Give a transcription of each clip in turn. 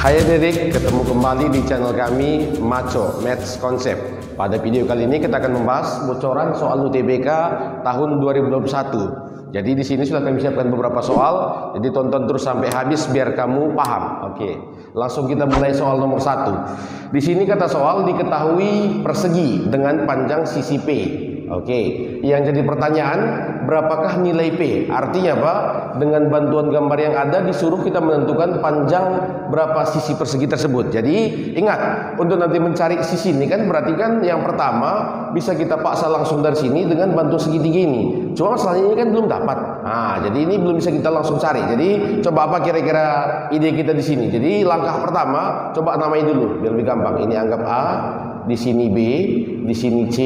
Hai adik-adik, ketemu kembali di channel kami Maco Maths Concept. Pada video kali ini kita akan membahas bocoran soal UTBK tahun 2021. Jadi di sini sudah kami siapkan beberapa soal, jadi tonton terus sampai habis biar kamu paham. Oke, langsung kita mulai soal nomor 1. Di sini kata soal diketahui persegi dengan panjang sisi P. Oke, yang jadi pertanyaan, berapakah nilai P? Artinya apa? Dengan bantuan gambar yang ada disuruh kita menentukan panjang berapa sisi persegi tersebut. Jadi ingat, untuk nanti mencari sisi ini kan berarti kan yang pertama bisa kita paksa langsung dari sini dengan bantu segitiga ini. Cuma masalahnya ini kan belum dapat. Nah, jadi ini belum bisa kita langsung cari. Jadi coba apa kira-kira ide kita di sini? Jadi langkah pertama coba namai dulu biar lebih gampang. Ini anggap A, di sini B, di sini C,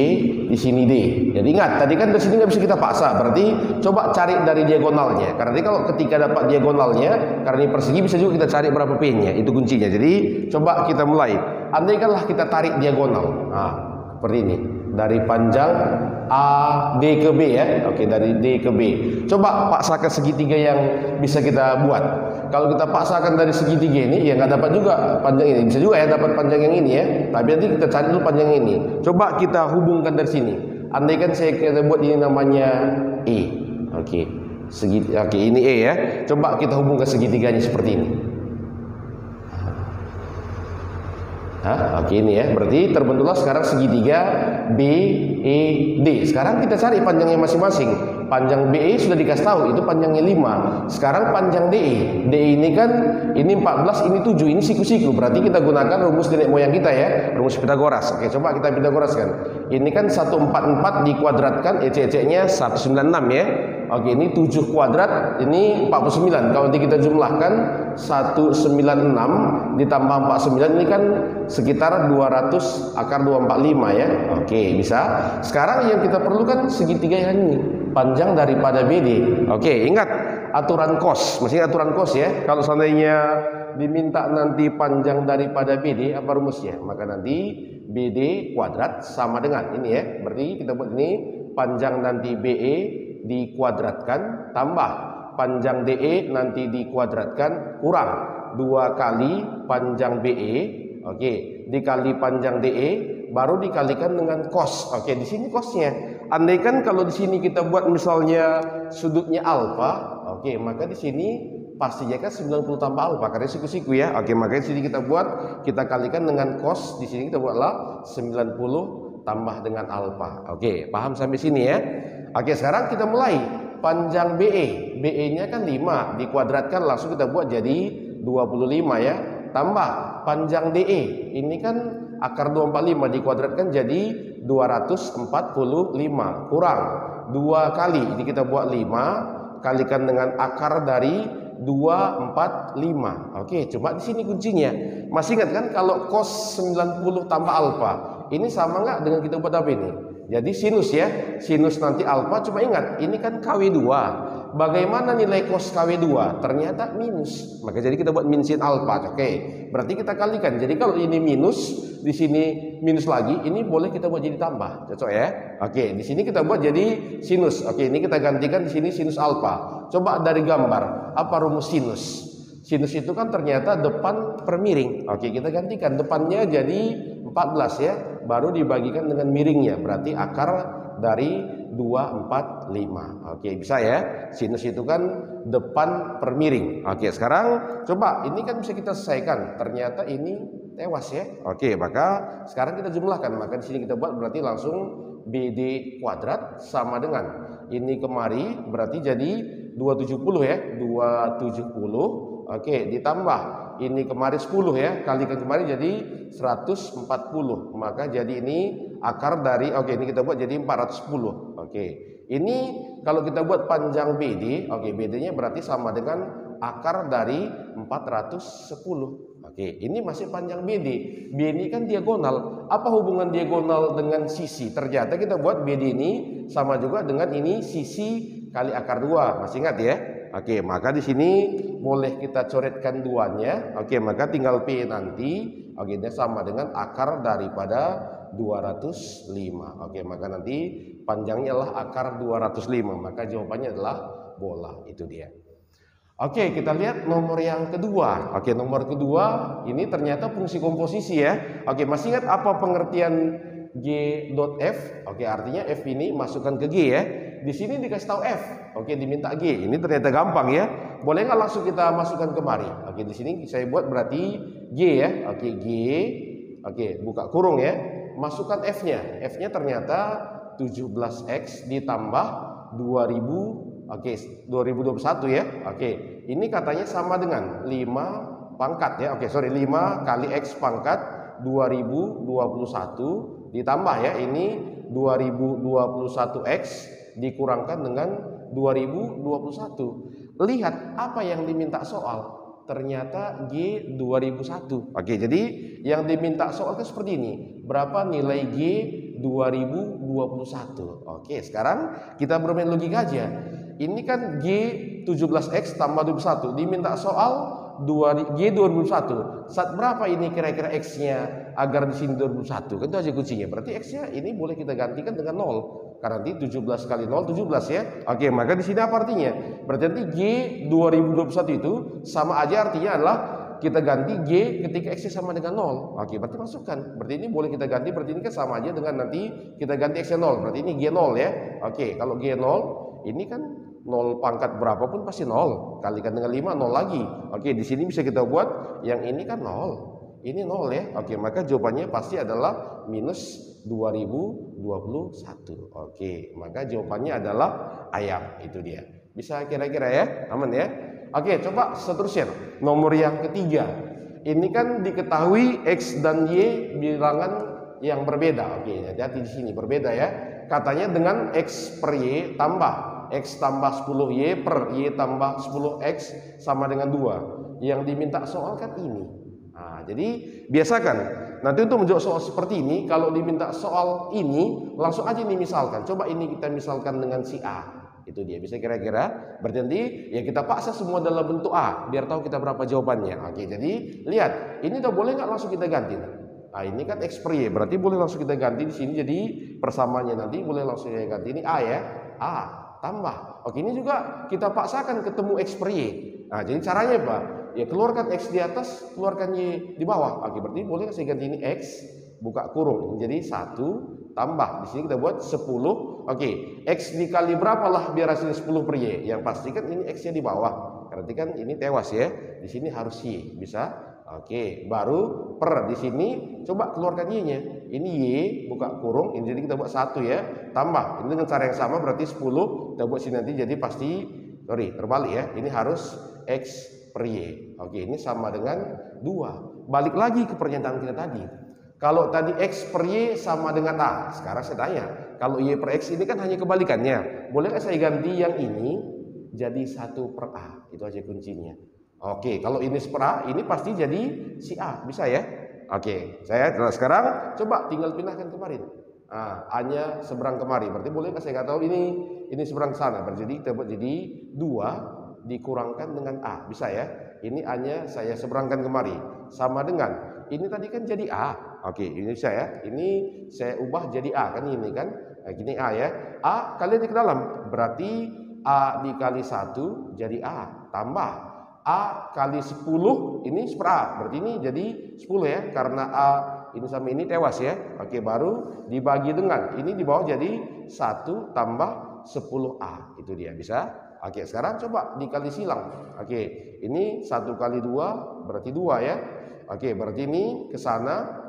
di sini D. Jadi ingat, tadi kan dari sini nggak bisa kita paksa, berarti coba cari dari diagonalnya. Karena nanti kalau ketika dapat diagonalnya, karena ini persegi bisa juga kita cari berapa P-nya, itu kuncinya. Jadi coba kita mulai. Andaikanlah kita tarik diagonal, nah seperti ini, dari panjang A, D ke B ya. Oke, dari D ke B. Coba paksakan segitiga yang bisa kita buat. Kalau kita paksakan dari segitiga ini, ya nggak dapat juga panjang ini. Bisa juga ya dapat panjang yang ini ya. Tapi nanti kita cari dulu panjang ini. Coba kita hubungkan dari sini. Andaikan kita buat ini namanya E. Oke, oke ini E ya. Coba kita hubungkan segitiganya seperti ini. Oke ini ya, berarti terbentuklah sekarang segitiga BED. Sekarang kita cari panjangnya masing-masing. Panjang BE sudah dikasih tahu, itu panjangnya 5. Sekarang panjang DE. DE ini kan, ini 14, ini 7, ini siku-siku. Berarti kita gunakan rumus nenek moyang kita ya, rumus Pitagoras. Oke, coba kita Pitagoraskan. Ini kan 144 dikuadratkan, ecek-eceknya 196 ya. Oke, ini 7 kuadrat, ini 49. Kalau nanti kita jumlahkan 196 ditambah 49 ini kan sekitar 200 akar 245 ya. Oke, bisa. Sekarang yang kita perlukan segitiga yang ini, panjang daripada BD. Oke, ingat aturan cos, masih aturan cos ya. Kalau seandainya diminta nanti panjang daripada BD, apa rumusnya? Maka nanti BD kuadrat sama dengan ini ya. Berarti kita buat ini panjang nanti BE dikuadratkan tambah panjang DE nanti dikuadratkan kurang 2 kali panjang BE. Oke, dikali panjang DE baru dikalikan dengan cos. Oke, di sini cosnya. Andaikan kalau di sini kita buat misalnya sudutnya alfa, oke, maka di sini pastinya kan 90 tambah alfa karena siku-siku ya. Oke, maka di sini kita buat, kita kalikan dengan cos. Di sini kita buatlah 90 tambah dengan alfa. Oke, paham sampai sini ya? Oke, sekarang kita mulai. Panjang BE, BE-nya kan 5 dikuadratkan langsung kita buat jadi 25 ya. Tambah panjang DE, ini kan akar 245 dikuadratkan jadi 245 kurang 2 kali. Ini kita buat 5 kalikan dengan akar dari 245. Oke, coba di sini kuncinya. Masih ingat kan kalau cos 90 tambah alfa, ini sama nggak dengan kita buat apa ini? Jadi sinus ya, sinus nanti alfa. Cuma ingat, ini kan KW2. Bagaimana nilai cos KW2? Ternyata minus. Maka jadi kita buat min sin alfa. Oke, berarti kita kalikan. Jadi kalau ini minus, di sini minus lagi, ini boleh kita buat jadi tambah. Cocok ya? Oke, di sini kita buat jadi sinus. Oke, ini kita gantikan di sini sinus alfa. Coba dari gambar, apa rumus sinus? Sinus itu kan ternyata depan per miring. Oke, kita gantikan depannya jadi 14 ya, baru dibagikan dengan miringnya, berarti akar dari 245. Oke, bisa ya. Sinus itu kan depan per miring. Oke, sekarang coba ini kan bisa kita selesaikan. Ternyata ini tewas ya. Oke, maka sekarang kita jumlahkan. Maka di sini kita buat berarti langsung BD kuadrat sama dengan ini kemari berarti jadi 270 ya. 270. Oke, ditambah ini kemarin 10 ya, kalikan kemarin jadi 140. Maka jadi ini akar dari, oke ini kita buat jadi 410. Oke, ini kalau kita buat panjang BD, oke BD-nya berarti sama dengan akar dari 410. Oke, ini masih panjang BD. B ini kan diagonal. Apa hubungan diagonal dengan sisi? Ternyata kita buat BD ini sama juga dengan ini sisi kali akar 2. Masih ingat ya? Oke, maka di sini boleh kita coretkan duanya. Oke, maka tinggal P nanti. Oke, ini sama dengan akar daripada 205. Oke, maka nanti panjangnya adalah akar 205. Maka jawabannya adalah bola. Itu dia. Oke, kita lihat nomor yang kedua. Oke, nomor kedua ini ternyata fungsi komposisi ya. Oke, masih ingat apa pengertian G dot F? Oke, artinya F ini masukkan ke G ya. Di sini dikasih tahu F. Oke, diminta G. Ini ternyata gampang ya. Boleh nggak langsung kita masukkan kemari? Oke, di sini saya buat berarti G ya. Oke, G. Oke, buka kurung ya. Masukkan F-nya. F-nya ternyata 17X ditambah 2000. Oke, 2021 ya. Oke, ini katanya sama dengan 5 pangkat ya. Oke, sorry, 5 kali X pangkat 2021 ditambah ya. Ini 2021X dikurangkan dengan 2021. Lihat apa yang diminta soal. Ternyata G 2001. Oke, jadi yang diminta soal kan seperti ini. Berapa nilai G 2021? Oke, sekarang kita bermain logika aja. Ini kan G 17X tambah 21. Diminta soal G 2001. Saat berapa ini kira-kira X-nya agar di sini 2001? Kan itu aja kuncinya. Berarti X-nya ini boleh kita gantikan dengan 0. Karena nanti 17 kali 0 17 ya. Oke, maka di sini apa artinya? Berarti nanti G 2021 itu sama aja artinya adalah kita ganti G ketika X sama dengan 0. Oke, berarti masukkan. Berarti ini boleh kita ganti, berarti ini kan sama aja dengan nanti kita ganti X 0. Berarti ini G 0 ya. Oke, kalau G 0 ini kan 0 pangkat berapapun pasti 0. Kalikan dengan 5 0 lagi. Oke, di sini bisa kita buat yang ini kan 0. Ini 0 ya. Oke, maka jawabannya pasti adalah minus 2021. Oke, maka jawabannya adalah ayam. Itu dia. Bisa kira-kira ya? Aman ya? Oke, coba seterusnya. Nomor yang ketiga. Ini kan diketahui X dan Y bilangan yang berbeda. Oke, hati-hati di sini berbeda ya. Katanya dengan X per Y tambah X tambah 10 Y per Y tambah 10X sama dengan 2. Yang diminta soal kan ini. Nah, jadi biasakan nanti untuk menjawab soal seperti ini, kalau diminta soal ini langsung aja nih misalkan. Coba ini kita misalkan dengan si A. Itu dia, bisa kira-kira. Berarti nanti ya kita paksa semua dalam bentuk A biar tahu kita berapa jawabannya. Oke, jadi lihat, ini udah boleh nggak langsung kita ganti? Nah, ini kan X per Y, berarti boleh langsung kita ganti di sini. Jadi persamaannya nanti boleh langsung kita ganti. Ini A ya, A tambah. Oke, ini juga kita paksakan ketemu X per Y. Nah, jadi caranya apa? Ya keluarkan X di atas, keluarkan Y di bawah. Oke, berarti boleh saya ganti ini X, buka kurung. Jadi 1 tambah. Di sini kita buat 10. Oke, X dikali berapa lah biar hasilnya 10 per Y? Yang pasti kan ini X-nya di bawah. Berarti kan ini tewas ya. Di sini harus Y. Bisa? Oke, baru per di sini coba keluarkan Y-nya. Ini Y, buka kurung. Ini jadi kita buat 1 ya. Tambah. Ini dengan cara yang sama berarti 10. Kita buat sini nanti jadi pasti terbalik ya. Ini harus X per Y. Oke, ini sama dengan 2. Balik lagi ke pernyataan kita tadi. Kalau tadi X per Y sama dengan A. Sekarang saya tanya, kalau Y per X ini kan hanya kebalikannya. Boleh nggak saya ganti yang ini jadi 1 per A? Itu aja kuncinya. Oke, kalau ini per A, ini pasti jadi si A. Bisa ya? Oke, sekarang coba tinggal pindahkan kemarin. Nah, A-nya seberang kemari. Berarti boleh nggak saya nggak tahu ini seberang sana. Berarti kita buat jadi 2 dikurangkan dengan A. Bisa ya? Ini A-nya saya seberangkan kemari. Sama dengan ini tadi kan jadi A. Oke, ini saya. Ini saya ubah jadi A kan ini kan. Nah, gini A ya. A kalian ke dalam. Berarti A dikali 1 jadi A. Tambah A kali 10 ini per A. Berarti ini jadi 10 ya. Karena A ini sama ini tewas ya. Oke, baru dibagi dengan ini di bawah jadi 1 tambah 10A. Itu dia, bisa? Oke, sekarang coba dikali silang. Oke, ini 1 kali 2 berarti 2 ya. Oke, berarti ini ke sana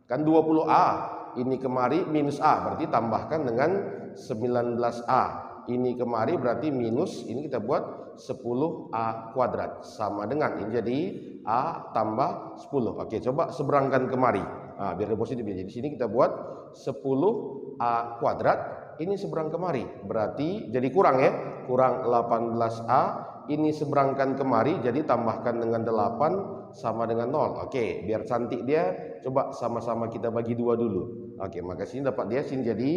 kan 20A. Ini kemari minus A, berarti tambahkan dengan 19A. Ini kemari berarti minus, ini kita buat 10A kuadrat. Sama dengan ini jadi A tambah 10. Oke, coba seberangkan kemari. Nah, biar positif. Jadi di sini kita buat 10A kuadrat. Ini seberang kemari, berarti jadi kurang ya, kurang 18A. Ini seberangkan kemari, jadi tambahkan dengan 8 sama dengan 0. Oke, biar cantik dia, coba sama-sama kita bagi 2 dulu. Oke, maka sini dapat dia, sini jadi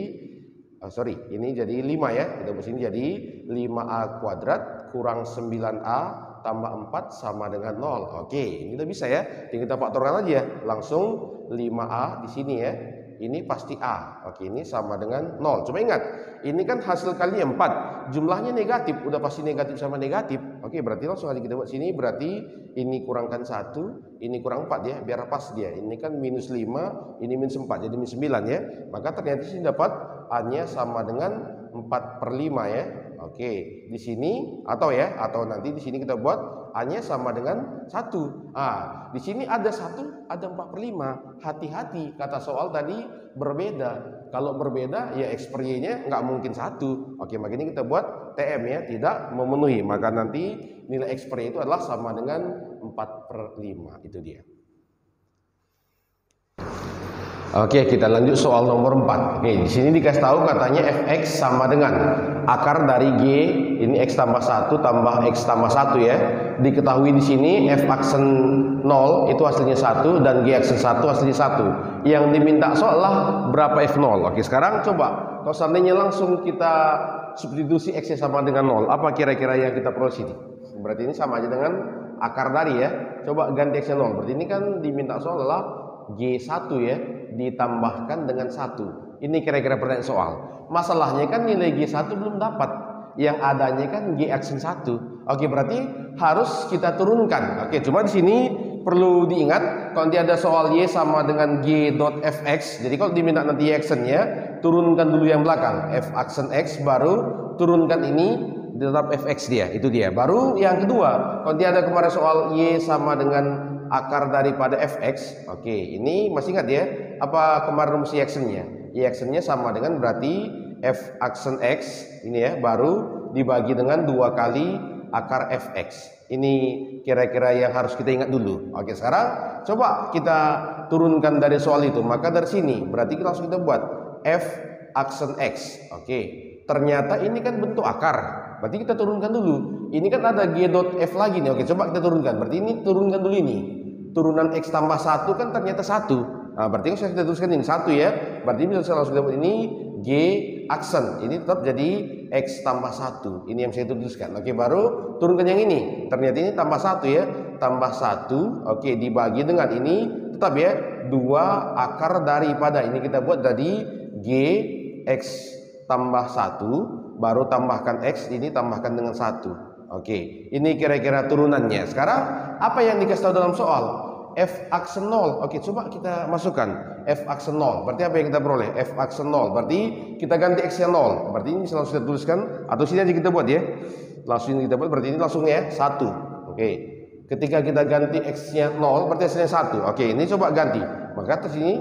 ini jadi 5 ya. Kita buat sini jadi 5A kuadrat kurang 9A tambah 4 sama dengan 0. Oke, ini udah bisa ya. Tinggal kita faktorkan aja ya. Langsung 5A di sini ya. ini pasti A. Oke, ini sama dengan 0. Cuma ingat, ini kan hasil kalinya 4, jumlahnya negatif, udah pasti negatif sama negatif. Oke, berarti langsung aja kita buat sini, berarti ini kurangkan 1, ini kurang 4 ya, biar pas dia. Ini kan minus 5, ini minus 4, jadi minus 9 ya. Maka ternyata sini dapat A-nya sama dengan 4/5 ya. Oke, di sini atau nanti di sini kita buat A-nya sama dengan 1. Di sini ada 1, ada 4/5. Hati-hati, kata soal tadi berbeda. Kalau berbeda ya ekspresinya nggak mungkin 1. Oke, makanya kita buat TM ya, tidak memenuhi. Maka nanti nilai ekspresi itu adalah sama dengan 4/5. Itu dia. Oke, kita lanjut soal nomor 4. Oke, di sini dikasih tahu katanya fx sama dengan akar dari g, ini x tambah 1 tambah x tambah 1 ya. Diketahui di sini f aksen 0 itu hasilnya 1 dan g aksen 1 hasilnya 1. Yang diminta soal adalah berapa f0. Oke, sekarang coba kalau seandainya langsung kita substitusi x-nya sama dengan 0, apa kira-kira yang kita perlu sini? Berarti ini sama aja dengan akar dari ya. Coba ganti x-nya 0. Berarti ini kan diminta soal adalah G1 ya, ditambahkan dengan 1. Ini kira-kira pertanyaan soal. Masalahnya kan nilai G1 belum dapat. Yang adanya kan G aksen 1. Oke, berarti harus kita turunkan. Oke, cuma di sini perlu diingat kalau nanti ada soal Y sama dengan G dot fx. Jadi kalau diminta nanti Y aksennya, turunkan dulu yang belakang. F aksen X baru turunkan ini tetap fx dia. Itu dia. Baru yang kedua, kalau nanti ada kemarin soal Y sama dengan akar daripada fx. Oke, ini masih ingat ya apa kemarin rumus y aksennya? Y aksennya sama dengan berarti f aksen x ini ya, baru dibagi dengan 2 kali akar fx. Ini kira-kira yang harus kita ingat dulu. Oke, sekarang coba kita turunkan dari soal itu. Maka dari sini berarti langsung kita buat f aksen x. Oke, ternyata ini kan bentuk akar. Berarti kita turunkan dulu. Ini kan ada g dot f lagi nih. Oke, coba kita turunkan. Berarti ini turunkan dulu ini. Turunan x tambah 1 kan ternyata 1. Nah, berarti kalau kita tuliskan ini 1 ya. Berarti bisa langsung dapat ini g aksen. Ini tetap jadi x tambah 1. Ini yang saya tuliskan. Oke, baru turunkan yang ini. Ternyata ini tambah 1 ya. Tambah 1. Oke, dibagi dengan ini tetap ya 2 akar daripada. Ini kita buat tadi g x tambah 1, baru tambahkan x, ini tambahkan dengan 1. Oke, ini kira-kira turunannya. Sekarang apa yang dikasih tahu dalam soal? F aksen 0. Oke, coba kita masukkan F aksen 0. Berarti apa yang kita peroleh? F aksen 0. Berarti kita ganti x-nya 0. Berarti ini langsung kita tuliskan atau sini aja kita buat ya. Langsung kita buat, berarti ini langsung ya 1. Oke. Ketika kita ganti x-nya 0, berarti hasilnya 1. Oke, ini coba ganti. Maka terus sini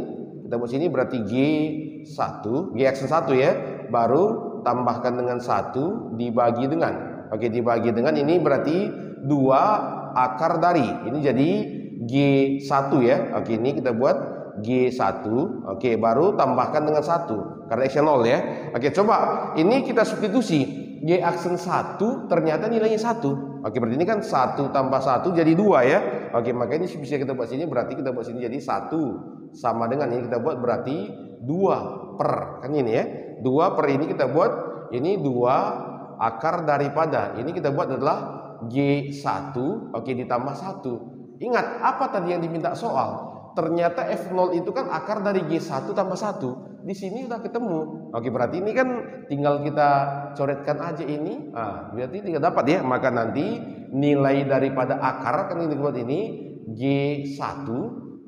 kita buat sini berarti G1, G aksen 1 ya. Baru tambahkan dengan 1 dibagi dengan. Oke, dibagi dengan ini berarti 2 akar dari. Ini jadi G1 ya. Oke, ini kita buat G1. Oke, baru tambahkan dengan 1 karena x-nya 0 ya. Oke, coba ini kita substitusi. G aksen 1 ternyata nilainya 1. Oke, berarti ini kan 1 tambah 1 jadi 2 ya. Oke, maka ini bisa kita buat sini, berarti kita buat sini jadi 1 sama dengan ini kita buat berarti 2 per. Kan ini ya. 2 per ini kita buat ini 2 akar daripada. Ini kita buat adalah G1. Oke, ditambah 1. Ingat, apa tadi yang diminta soal? Ternyata F0 itu kan akar dari G1 tambah 1. Di sini sudah ketemu. Oke, berarti ini kan tinggal kita coretkan aja ini. Berarti tinggal dapat ya. Maka nanti nilai daripada akar kan ini buat ini G1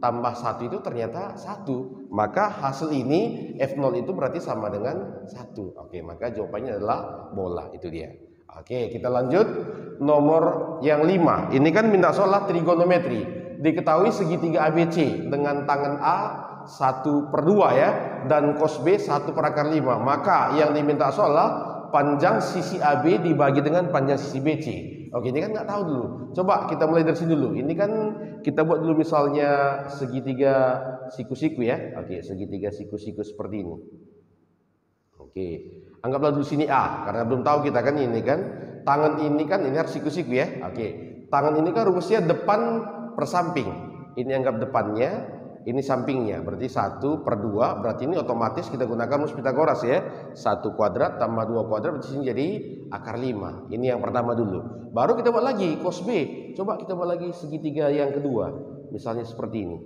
tambah 1 itu ternyata 1. Maka hasil ini F0 itu berarti sama dengan 1. Oke, maka jawabannya adalah bola. Itu dia. Oke, kita lanjut nomor yang 5. Ini kan minta soal trigonometri. Diketahui segitiga ABC dengan tangan A 1/2 ya, dan cos B 1/5. Maka yang diminta soal adalah panjang sisi AB dibagi dengan panjang sisi BC. Oke, ini kan nggak tahu dulu. Coba kita mulai dari sini dulu. Ini kan kita buat dulu misalnya segitiga siku-siku ya. Oke, segitiga siku-siku seperti ini. Oke, anggaplah dulu sini A, karena belum tahu kita kan ini kan tangan ini kan ini harus siku-siku ya. Oke, tangan ini kan rumusnya depan per samping. Ini anggap depannya, ini sampingnya. Berarti 1/2. Berarti ini otomatis kita gunakan rumus Pitagoras ya. 1 kuadrat tambah 2 kuadrat berarti sini jadi akar 5. Ini yang pertama dulu. Baru kita buat lagi cos B. Coba kita buat lagi segitiga yang kedua. Misalnya seperti ini.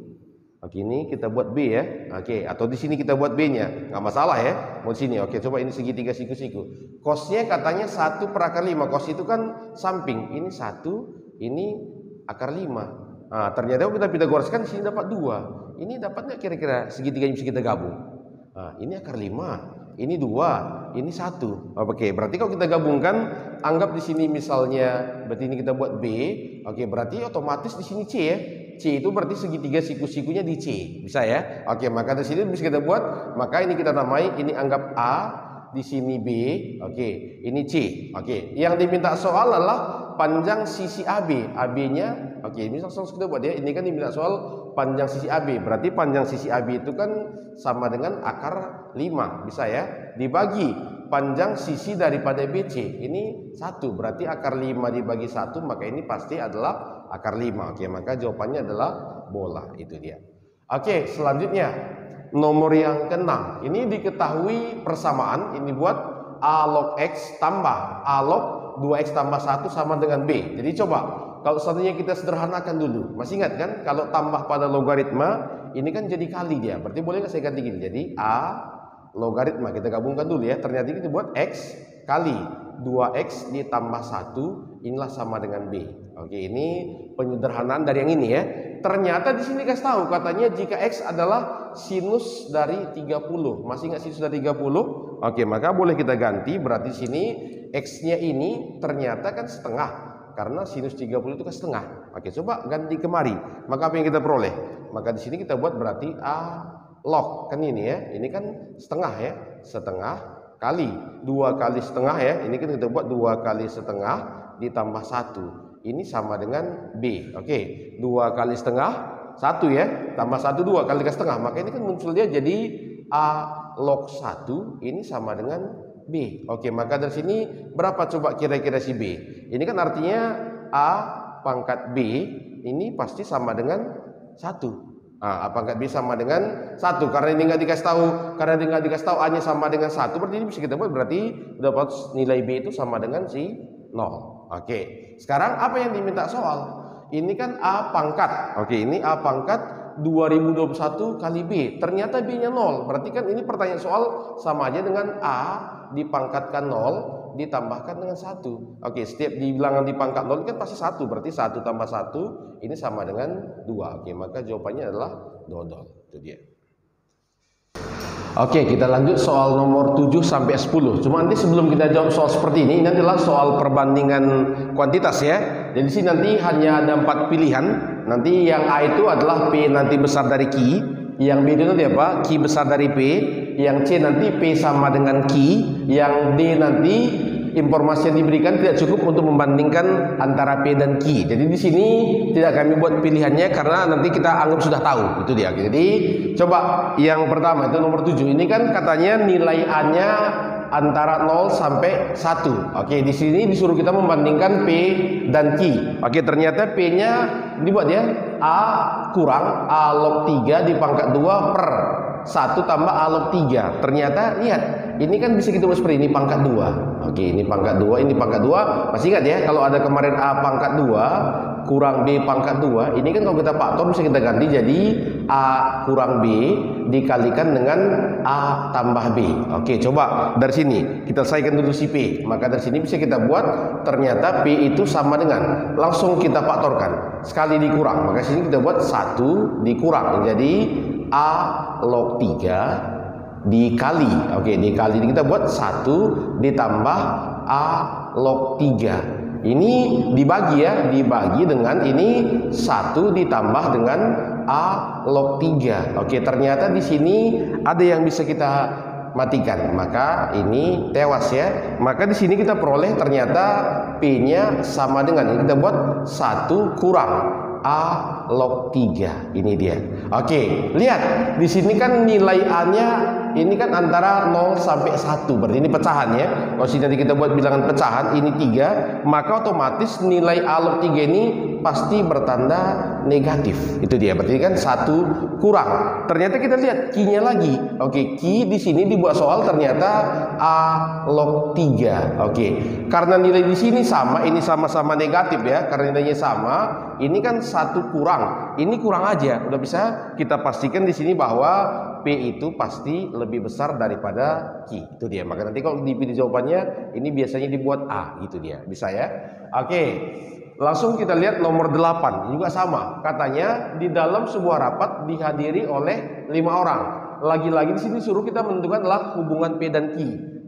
Oke, ini kita buat B ya. Oke, atau di sini kita buat B-nya. Nggak masalah ya. Mau di sini. Oke, coba ini segitiga siku-siku. Cos-nya katanya 1/5. Cos itu kan samping. Ini 1, ini akar 5. Nah, ternyata kita Pitagoras kan di sini dapat 2. Ini dapatnya kira-kira segitiga yang bisa kita gabung. Nah, ini akar 5. Ini 2, ini 1. Oke, berarti kalau kita gabungkan, anggap di sini misalnya, berarti ini kita buat B. Oke, berarti otomatis di sini C ya. C itu berarti segitiga siku-sikunya di C, bisa ya? Oke, maka di sini bisa kita buat, maka ini kita namai, ini anggap A, di sini B. Oke, ini C. Oke, yang diminta soal adalah panjang sisi AB. AB-nya, oke, ini langsung kita buat ya. Ini kan diminta soal panjang sisi AB. Berarti panjang sisi AB itu kan sama dengan akar 5, bisa ya? Dibagi panjang sisi daripada BC. Ini 1, berarti akar 5 dibagi 1, maka ini pasti adalah akar 5. Oke, maka jawabannya adalah bola. Itu dia. Oke, selanjutnya nomor yang ke-6. Ini diketahui persamaan. Ini buat A log X tambah A log 2X tambah 1 sama dengan B. Jadi coba, kalau seandainya kita sederhanakan dulu. Masih ingat kan? Kalau tambah pada logaritma, ini kan jadi kali dia. Berarti boleh nggak saya ganti gini? Jadi A logaritma, kita gabungkan dulu ya. Ternyata kita buat X kali 2X ditambah 1, inilah sama dengan B. Oke, ini penyederhanaan dari yang ini ya. Ternyata di sini kasih tahu katanya jika X adalah sinus dari 30. Masih nggak sinus dari 30? Oke, maka boleh kita ganti. Berarti sini X-nya ini ternyata kan setengah. Karena sinus 30 itu kan setengah. Oke, coba ganti kemari. Maka apa yang kita peroleh? Maka di sini kita buat berarti A log. Kan ini ya. Ini kan setengah ya. Setengah kali 2 kali setengah ya. Ini kan kita buat 2 kali setengah ditambah 1. Ini sama dengan B. Oke, 2 kali setengah 1 ya, tambah 1 2 kali setengah. Maka ini kan muncul dia jadi A log 1 ini sama dengan B. Oke, maka dari sini berapa coba kira-kira si B? Ini kan artinya A pangkat B ini pasti sama dengan 1. A pangkat B sama dengan 1. Karena ini nggak dikasih tahu, karena dia nggak dikasih tahu A-nya sama dengan 1, berarti ini bisa kita buat berarti dapat nilai B itu sama dengan si 0. Oke, sekarang apa yang diminta soal? Ini kan A pangkat. Oke, ini A pangkat 2021 kali B. Ternyata B-nya 0. Berarti kan ini pertanyaan soal sama aja dengan A dipangkatkan 0 ditambahkan dengan 1. Oke, setiap bilangan dipangkat 0 kan pasti 1. Berarti 1 tambah 1 ini sama dengan 2. Oke, maka jawabannya adalah dodol. Itu dia. Oke, kita lanjut soal nomor 7 sampai 10. Cuma nanti sebelum kita jawab soal seperti ini adalah soal perbandingan kuantitas ya. Jadi sini nanti hanya ada 4 pilihan. Nanti yang A itu adalah P nanti besar dari Q, yang B itu nanti apa? Q besar dari P, yang C nanti P sama dengan Q, yang D nanti informasi yang diberikan tidak cukup untuk membandingkan antara P dan Q. Jadi di sini tidak kami buat pilihannya karena nanti kita anggap sudah tahu. Itu dia. Jadi coba yang pertama itu nomor 7. Ini kan katanya nilai A-nya antara 0 sampai 1. Oke, di sini disuruh kita membandingkan P dan Q. Oke, ternyata P-nya dibuat ya A kurang A log 3 dipangkat 2 per 1 tambah A log 3. Ternyata lihat, ini kan bisa kita buat seperti ini pangkat 2. Oke, ini pangkat 2, ini pangkat 2. Masih ingat ya, kalau ada kemarin A pangkat 2 kurang B pangkat 2, ini kan kalau kita faktor bisa kita ganti jadi A kurang B dikalikan dengan A tambah B. Oke, coba dari sini kita selesaikan dulu si P. Maka dari sini bisa kita buat ternyata P itu sama dengan, langsung kita faktorkan, sekali dikurang. Maka sini kita buat 1 dikurang, jadi A log 3 dikali. Oke, dikali kita buat 1 ditambah A log 3. Ini dibagi ya, dibagi dengan ini 1 ditambah dengan A log 3. Oke, ternyata di sini ada yang bisa kita matikan. Maka ini tewas ya. Maka di sini kita peroleh ternyata P-nya sama dengan ini, kita buat 1 kurang A log 3. Ini dia. Oke, lihat di sini kan nilai A-nya ini kan antara 0 sampai 1. Berarti ini pecahan ya. Kalau sini nanti kita buat bilangan pecahan, ini 3, maka otomatis nilai A log 3 ini pasti bertanda negatif. Itu dia. Berarti kan 1 kurang. Ternyata kita lihat Q-nya lagi. Oke, Q di sini dibuat soal ternyata A log 3. Oke. Karena nilai di sini sama, ini sama-sama negatif ya. Karena nilainya sama, ini kan 1 kurang kurang. Ini kurang aja. Udah bisa kita pastikan di sini bahwa P itu pasti lebih besar daripada Q. Itu dia. Maka nanti kalau dipilih jawabannya, ini biasanya dibuat A. Itu dia. Bisa ya? Oke. Langsung kita lihat nomor 8. Ini juga sama. Katanya di dalam sebuah rapat dihadiri oleh 5 orang. Lagi-lagi di sini suruh kita menentukan adalah hubungan P dan Q.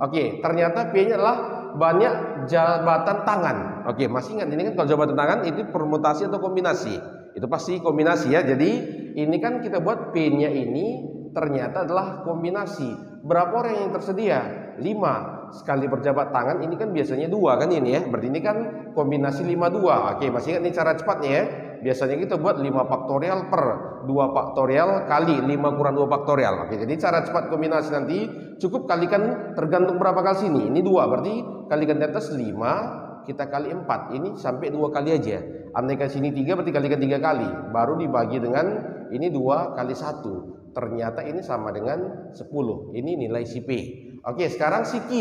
Oke, ternyata P-nya adalah banyak jabatan tangan. Oke, masih ingat ini kan kalau jabatan tangan itu permutasi atau kombinasi? Itu pasti kombinasi ya. Jadi ini kan kita buat P-nya ini ternyata adalah kombinasi. Berapa orang yang tersedia? 5. Sekali berjabat tangan ini kan biasanya 2 kan ini ya. Berarti ini kan kombinasi 5 2. Oke, masih ingat ini cara cepatnya ya. Biasanya kita buat 5 faktorial per 2 faktorial kali 5 kurang 2 faktorial. Oke, jadi cara cepat kombinasi nanti cukup kalikan tergantung berapa kali sini. Ini 2, berarti kalikan di atas 5, kita kali 4. Ini sampai 2 kali aja. Andaikan sini 3, berarti kalikan 3 kali. Baru dibagi dengan ini 2 kali 1. Ternyata ini sama dengan 10. Ini nilai si P. Oke, sekarang si Q.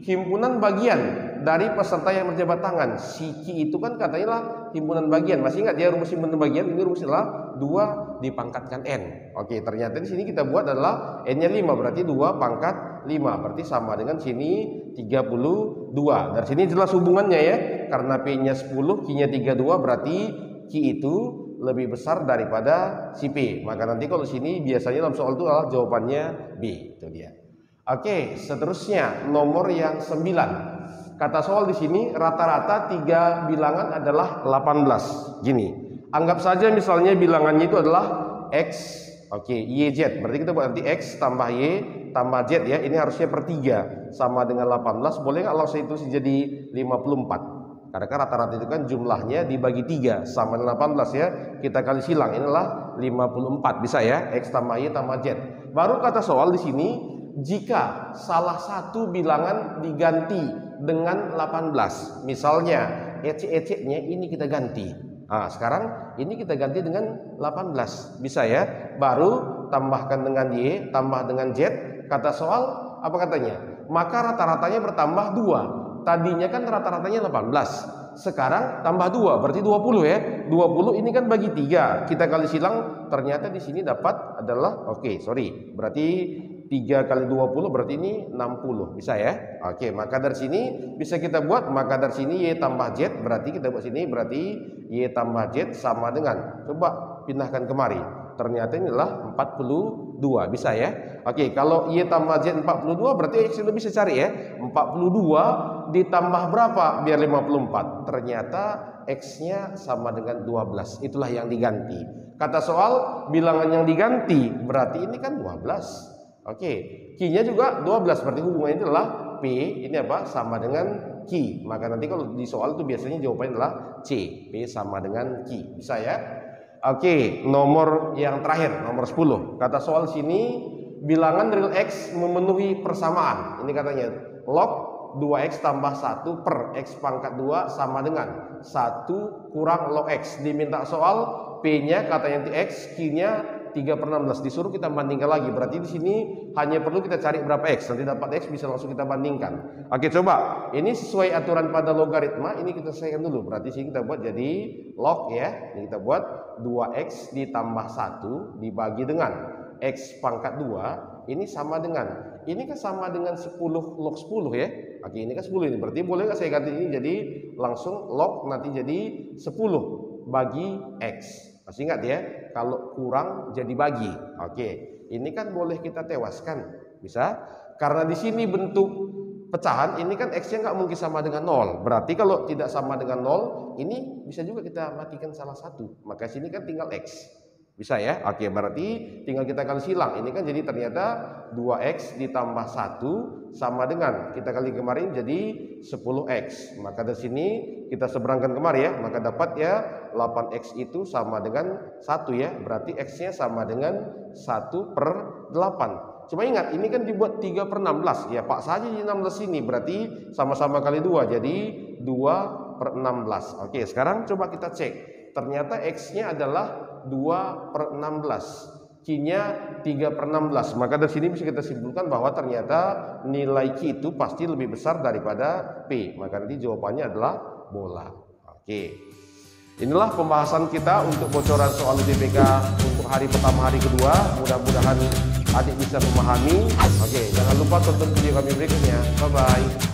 Himpunan bagian dari peserta yang berjabat tangan. Si Q itu kan katanya lah himpunan bagian. Masih ingat ya rumus himpunan bagian? Ini rumusnya adalah 2 dipangkatkan N. Oke, ternyata di sini kita buat adalah N-nya 5. Berarti 2 pangkat 5. Berarti sama dengan sini 32. Dari sini jelas hubungannya ya. Karena P-nya 10, Q-nya 32. Berarti Q itu lebih besar daripada si P. Maka nanti kalau sini biasanya dalam soal itu adalah jawabannya B. Itu dia. Oke, seterusnya nomor yang 9. Kata soal di sini rata-rata 3 bilangan adalah 18. Gini, anggap saja misalnya bilangannya itu adalah X, oke, Y, Z. Berarti kita buat nanti X tambah Y tambah Z ya. Ini harusnya per 3 sama dengan 18. Boleh nggak langsung itu jadi 54? Karena kan rata-rata itu kan jumlahnya dibagi 3 sama dengan 18 ya. Kita kali silang, inilah 54. Bisa ya, X tambah Y tambah Z. Baru kata soal di sini, jika salah satu bilangan diganti dengan 18, misalnya ecek-eceknya ini kita ganti. Nah, sekarang ini kita ganti dengan 18, bisa ya. Baru tambahkan dengan Y, tambah dengan Z. Kata soal apa katanya? Maka rata-ratanya bertambah 2. Tadinya kan rata-ratanya 18. Sekarang tambah 2, berarti 20 ya. 20 ini kan bagi 3. Kita kali silang, ternyata di sini dapat adalah berarti 3 kali 20 berarti ini 60. Bisa ya? Oke, maka dari sini bisa kita buat, maka dari sini Y tambah Z, berarti kita buat sini berarti Y tambah Z sama dengan, coba pindahkan kemari. Ternyata inilah 42. Bisa ya? Oke, kalau Y tambah Z 42 berarti X sudah bisa cari ya. 42 ditambah berapa biar 54? Ternyata X-nya sama dengan 12. Itulah yang diganti. Kata soal bilangan yang diganti berarti ini kan 12. Oke, Q-nya juga 12, berarti hubungannya itu adalah P, ini apa? Sama dengan Q. Maka nanti kalau di soal itu biasanya jawabannya adalah C, P sama dengan Q. Bisa ya? Oke, nomor yang terakhir, nomor 10. Kata soal sini, bilangan real X memenuhi persamaan. Ini katanya, log 2X tambah 1 per X pangkat 2 sama dengan 1 kurang log X. Diminta soal, P-nya katanya X, Q-nya 3/16, disuruh kita bandingkan lagi. Berarti di sini hanya perlu kita cari berapa X. Nanti dapat X bisa langsung kita bandingkan. Oke, coba. Ini sesuai aturan pada logaritma. Ini kita selesaikan dulu. Berarti sini kita buat jadi log ya. Ini kita buat 2X ditambah 1 dibagi dengan X pangkat 2. Ini sama dengan, ini kan sama dengan 10 log 10 ya. Oke, ini kan 10 ini. Berarti boleh nggak saya ganti ini jadi langsung log nanti jadi 10 bagi X. Masih ingat ya, kalau kurang jadi bagi. Oke, ini kan boleh kita tewaskan, bisa? Karena di sini bentuk pecahan, ini kan X-nya nggak mungkin sama dengan 0. Berarti kalau tidak sama dengan 0, ini bisa juga kita matikan salah satu. Maka sini kan tinggal X. Bisa ya? Oke, berarti tinggal kita kali silang. Ini kan jadi ternyata 2X ditambah 1 sama dengan, kita kali kemarin jadi 10X. Maka dari sini kita seberangkan kemari ya. Maka dapat ya 8X itu sama dengan 1 ya. Berarti X-nya sama dengan 1/8. Cuma ingat, ini kan dibuat 3/16. Ya, pak saja di 16 ini. Berarti sama-sama kali 2. Jadi 2/16. Oke, sekarang coba kita cek. Ternyata X-nya adalah 2/16, Q-nya 3/16. Maka dari sini bisa kita simpulkan bahwa ternyata nilai Q itu pasti lebih besar daripada P. Maka nanti jawabannya adalah bola. Oke. Inilah pembahasan kita untuk bocoran soal UTBK untuk hari pertama, hari kedua. Mudah-mudahan adik bisa memahami. Oke, jangan lupa tonton video kami berikutnya. Bye-bye.